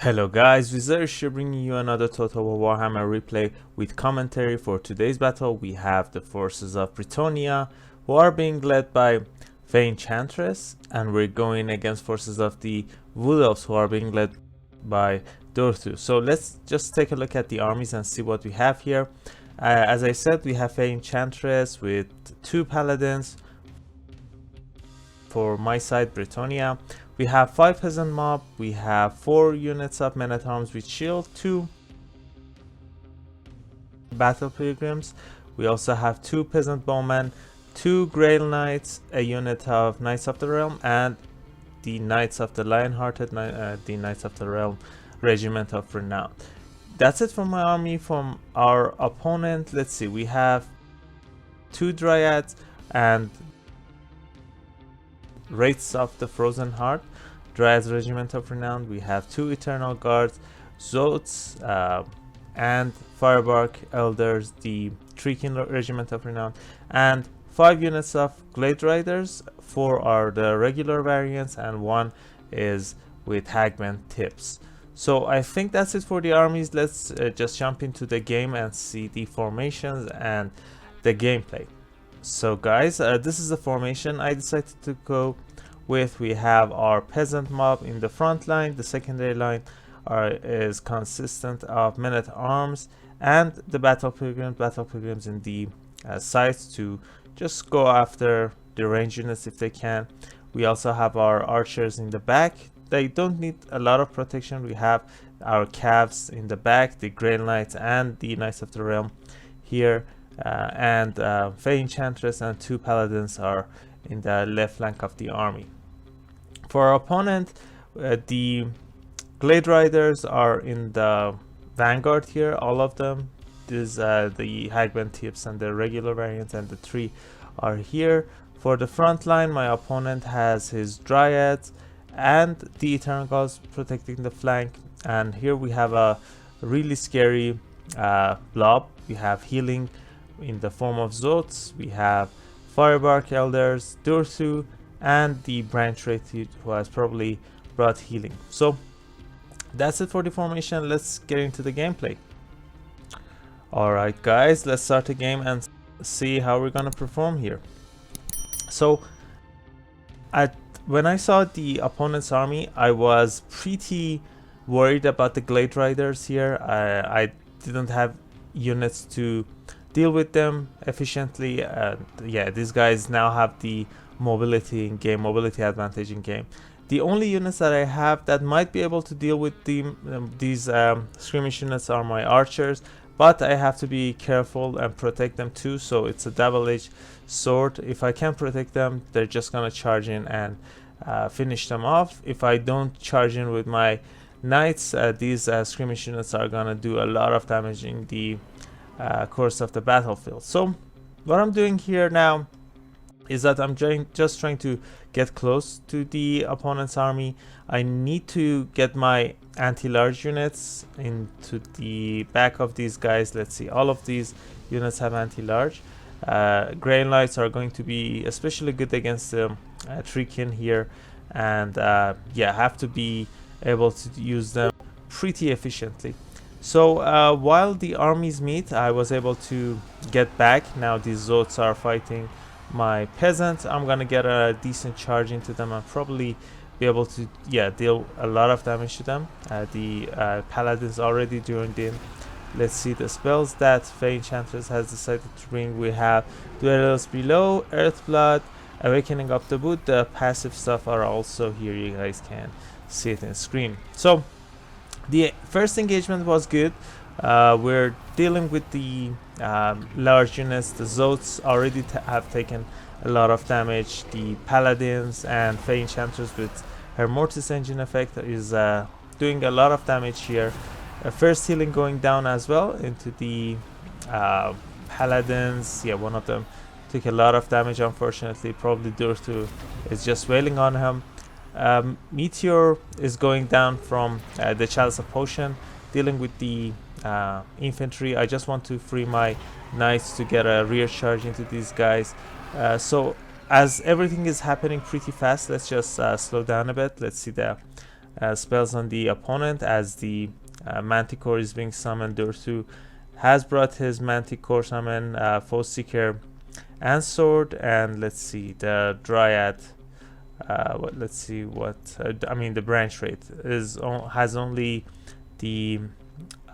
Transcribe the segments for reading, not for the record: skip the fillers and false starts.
Hello guys, Wizards here bringing you another Total War Warhammer replay with commentary. For today's battle we have the forces of Bretonnia, who are being led by Enchantress, and we're going against forces of the Wood Elves, who are being led by Dorthu. So let's just take a look at the armies and see what we have here. As I said, we have Enchantress with 2 Paladins. For my side, Bretonnia, we have 5 peasant mob, we have 4 units of men at arms with shield, 2 battle pilgrims, we also have 2 peasant bowmen, 2 grail knights, a unit of knights of the realm, and the knights of the lion-hearted, the knights of the realm regiment of renown. That's it from my army. From our opponent, let's see, we have 2 dryads and Wraiths of the Frozen Heart, Dryads Regiment of Renown. We have 2 Eternal Guards, Zotes, and Firebark Elders, the Treekin Regiment of Renown, and 5 units of Glade Riders. 4 are the regular variants, and 1 is with Hagman tips. So I think that's it for the armies. Let's just jump into the game and see the formations and the gameplay. So guys, this is the formation I decided to go with. We have our peasant mob in the front line. The secondary line is consistent of men at arms and the battle pilgrims in the sides to just go after the range units if they can. We also have our archers in the back. They don't need a lot of protection. We have our calves in the back, the Grail Knights and the Knights of the Realm here. And Enchantress and 2 paladins are in the left flank of the army. For our opponent, the Glade Riders are in the vanguard here, all of them. This the Hagman tips and the regular variant, and the 3 are here. For the front line, my opponent has his Dryads and the Eternal Gods protecting the flank, and here we have a really scary blob. We have healing in the form of Zotes, we have Firebark Elders, Dorthu, and the Branch Wraith who has probably brought healing. So that's it for the formation. Let's get into the gameplay. Alright guys, let's start the game and see how we're gonna perform here. So when I saw the opponent's army, I was pretty worried about the Glade Riders here. I didn't have units to deal with them efficiently. Yeah, these guys now have the mobility in game, mobility advantage in game. The only units that I have that might be able to deal with these skirmish units are my archers, but I have to be careful and protect them too, so it's a double-edged sword. If I can't protect them, they're just gonna charge in and finish them off. If I don't charge in with my knights, these skirmish units are gonna do a lot of damage in the course of the battlefield. So what I'm doing here now is that I'm just trying to get close to the opponent's army. I need to get my anti-large units into the back of these guys. Let's see, all of these units have anti-large. Grail Knights are going to be especially good against the Treekin here, and yeah, have to be able to use them pretty efficiently. So while the armies meet, I was able to get back. Now these Zotes are fighting my peasants. I'm gonna get a decent charge into them and probably be able to deal a lot of damage to them. The paladins already joined in. Let's see the spells that Enchantress has decided to bring. We have Dwellers Below, Earthblood, Awakening of the Wood. The passive stuff are also here. You guys can see it in screen. So the first engagement was good. We're dealing with the large units. The Zotes already have taken a lot of damage. The Paladins and Enchantress with her Mortis Engine effect is doing a lot of damage here. First healing going down as well into the Paladins. Yeah, one of them took a lot of damage, unfortunately. Probably Dorthu is just wailing on him. Meteor is going down from the Chalice of Potion, dealing with the infantry. I just want to free my knights to get a rear charge into these guys. So as everything is happening pretty fast, let's just slow down a bit. Let's see the spells on the opponent as the Manticore is being summoned. Dorsu has brought his Manticore summon, Foe Seeker and Sword, and let's see, the Dryad, let's see what, I mean the branch rate has only the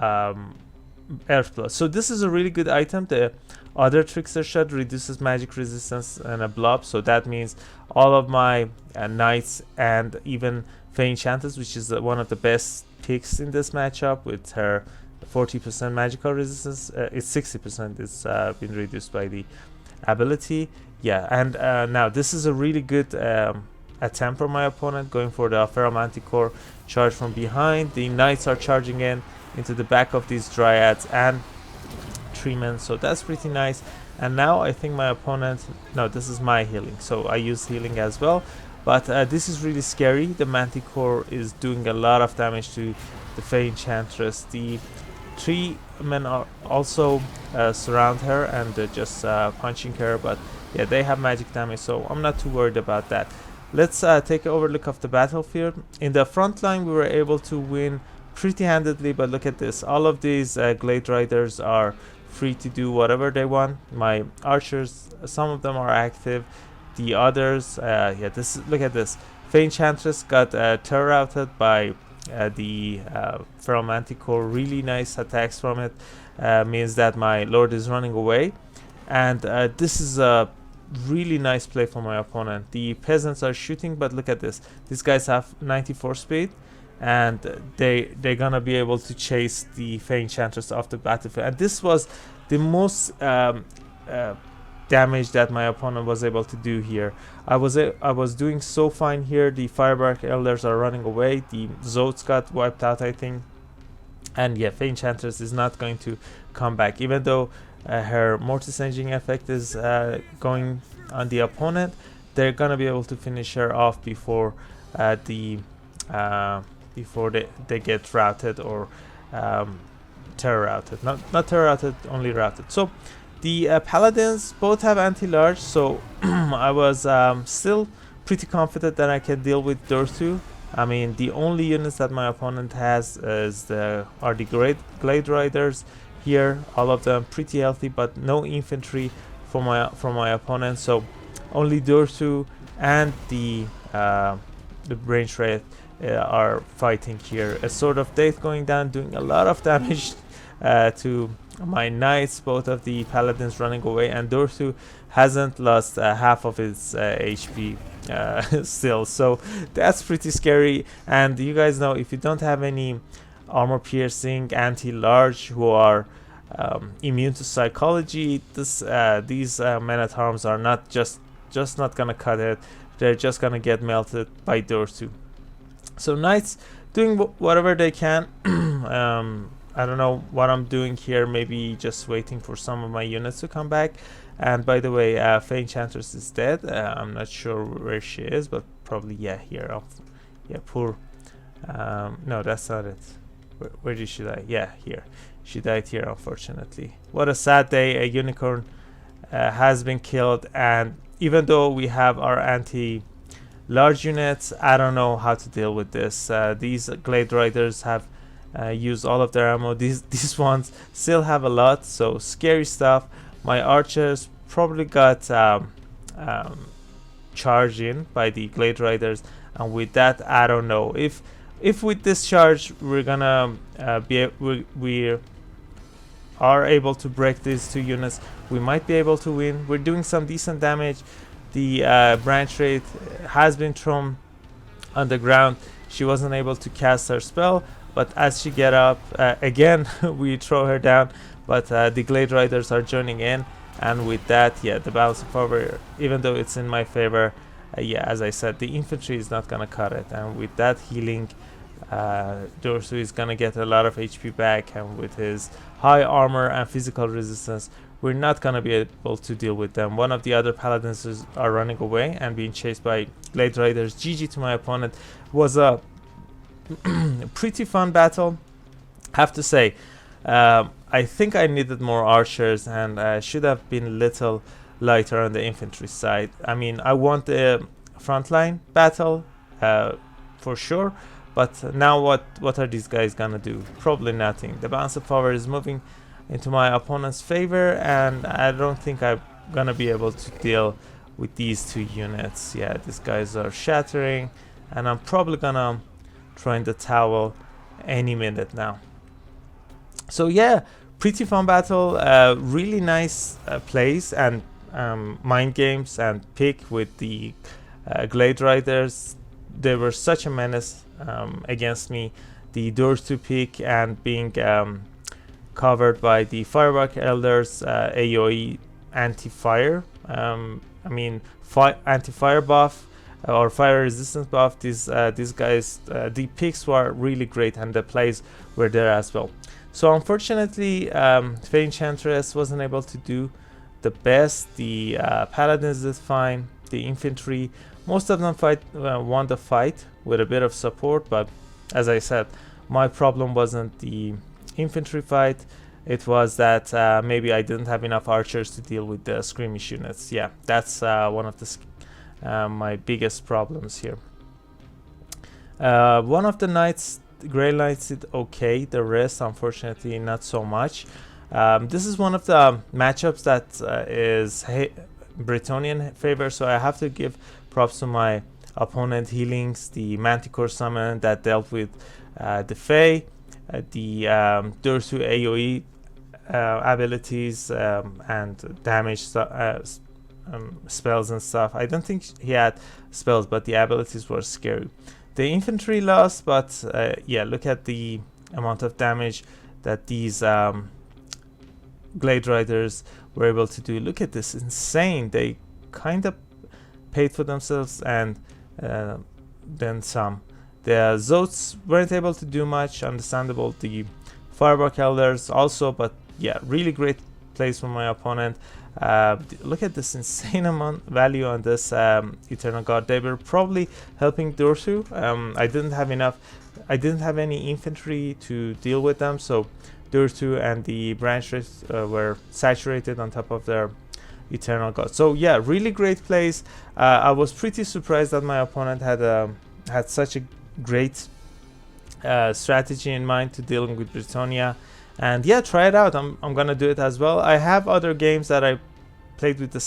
Earth Plus. So this is a really good item. The other Trickster Shot reduces magic resistance and a blob, so that means all of my Knights and even Fey Enchanters, which is one of the best picks in this matchup with her 40% magical resistance, it's 60%, it's been reduced by the ability. Yeah, and now this is a really good attempt for my opponent, going for the Feral Manticore charge from behind. The Knights are charging in into the back of these Dryads and Treemen, so that's pretty nice. And now I think my opponent, no, this is my healing, so I use healing as well, but this is really scary. The Manticore is doing a lot of damage to the Fey Enchantress. The Treemen are also surround her and just punching her, but yeah, they have magic damage, so I'm not too worried about that. Let's take an overlook of the battlefield. In the front line we were able to win pretty handedly, but look at this, all of these Glade Riders are free to do whatever they want. My archers, some of them are active, the others, yeah, this look at this, Fey Enchantress got terror routed by the Feral Manticore. Really nice attacks from it, means that my lord is running away, and this is a really nice play for my opponent. The peasants are shooting, but look at this, these guys have 94 speed, and they're gonna be able to chase the Fey Enchantress off the battlefield. And this was the most damage that my opponent was able to do here. I was doing so fine here. The Firebark Elders are running away, the Zotes got wiped out, I think, and yeah, Fey Enchantress is not going to come back, even though her Mortis Engine effect is going on the opponent. They're gonna be able to finish her off before before they get routed or terror routed. Not terror routed, only routed. So the Paladins both have anti-large, so I was still pretty confident that I can deal with Dorsu. I mean, the only units that my opponent has are the Glade Riders here, all of them pretty healthy, but no infantry from my opponent. So only Dorsu and the range rate are fighting here. A Sword of Death going down, doing a lot of damage to my Knights, both of the Paladins running away, and Dorsu hasn't lost half of its HP still, so that's pretty scary. And you guys know, if you don't have any armor piercing anti-large who are immune to psychology, these men-at-arms are not just not gonna cut it, they're just gonna get melted by Dorsu. So Knights doing whatever they can. I don't know what I'm doing here, maybe just waiting for some of my units to come back. And by the way, Fey Enchantress is dead. I'm not sure where she is, but probably, yeah, here. Yeah, poor. No, that's not it. Where did she die? Yeah, here. She died here, unfortunately. What a sad day. A unicorn has been killed, and even though we have our anti-large units, I don't know how to deal with this. These Glade Riders have used all of their ammo. These ones still have a lot, so scary stuff. My archers probably got charged in by the Glade Riders, and with that, I don't know if with this charge we're gonna we are able to break these two units. We might be able to win. We're doing some decent damage. The branch rate has been thrown on the ground. She wasn't able to cast her spell, but as she get up again, we throw her down. But the Glade Riders are joining in, and with that, yeah, the balance of power, even though it's in my favor, yeah, as I said, the infantry is not gonna cut it. And with that healing, Dorsu is gonna get a lot of HP back, and with his high armor and physical resistance, we're not gonna be able to deal with them. One of the other paladins are running away and being chased by Glade Riders. GG to my opponent. Was a pretty fun battle, have to say. I think I needed more archers, and should have been a little lighter on the infantry side. I mean, I want the frontline battle for sure, But now what are these guys gonna do? Probably nothing. The balance of power is moving into my opponent's favor, and I don't think I'm gonna be able to deal with these two units. Yeah, these guys are shattering, and I'm probably gonna throw in the towel any minute now. So yeah, pretty fun battle, really nice plays and mind games and pick with the Glade Riders. They were such a menace against me. The doors to pick and being covered by the Firebark Elders AoE anti-fire, I mean anti-fire buff or fire resistance buff. These guys, the picks were really great and the plays were there as well. So unfortunately, Fey Enchantress wasn't able to do the best. The Paladins did fine. The infantry, most of them won the fight with a bit of support, but as I said, my problem wasn't the infantry fight. It was that maybe I didn't have enough archers to deal with the skirmish units. Yeah, that's one of the my biggest problems here. One of the knights, Grey Knights, did okay. The rest, unfortunately, not so much. This is one of the matchups that is Bretonnian favor, so I have to give props to my opponent healings, the Manticore summon that dealt with the Fey, the Dursu AoE abilities and damage spells and stuff. I don't think he had spells, but the abilities were scary. The infantry lost, but yeah, look at the amount of damage that these Glade Riders were able to do. Look at this, insane. They kind of paid for themselves and then some. The Zotes weren't able to do much, understandable. The Firebark Elders also, but yeah, really great plays from my opponent. Look at this insane amount value on this Eternal God. They were probably helping Dursu. I didn't have any infantry to deal with them, so Dursu and the branch race were saturated on top of their Eternal God. So yeah, really great plays. I was pretty surprised that my opponent had such a great strategy in mind to dealing with Bretonnia. And yeah, try it out. I'm gonna do it as well. I have other games that I played with the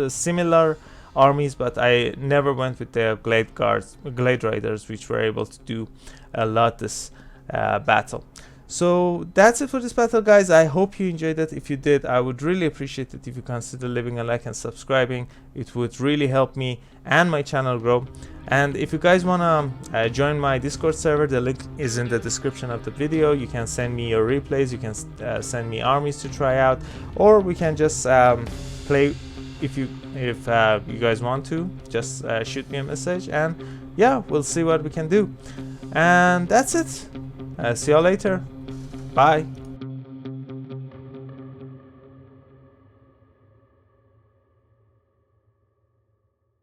similar armies, but I never went with the Glade Riders, which were able to do a lot this battle. So that's it for this battle, guys. I hope you enjoyed it. If you did, I would really appreciate it if you consider leaving a like and subscribing. It would really help me and my channel grow. And if you guys want to join my Discord server, the link is in the description of the video. You can send me your replays, you can send me armies to try out, or we can just play. If you guys want to, just shoot me a message, and yeah, we'll see what we can do. And that's it. See y'all later. Bye.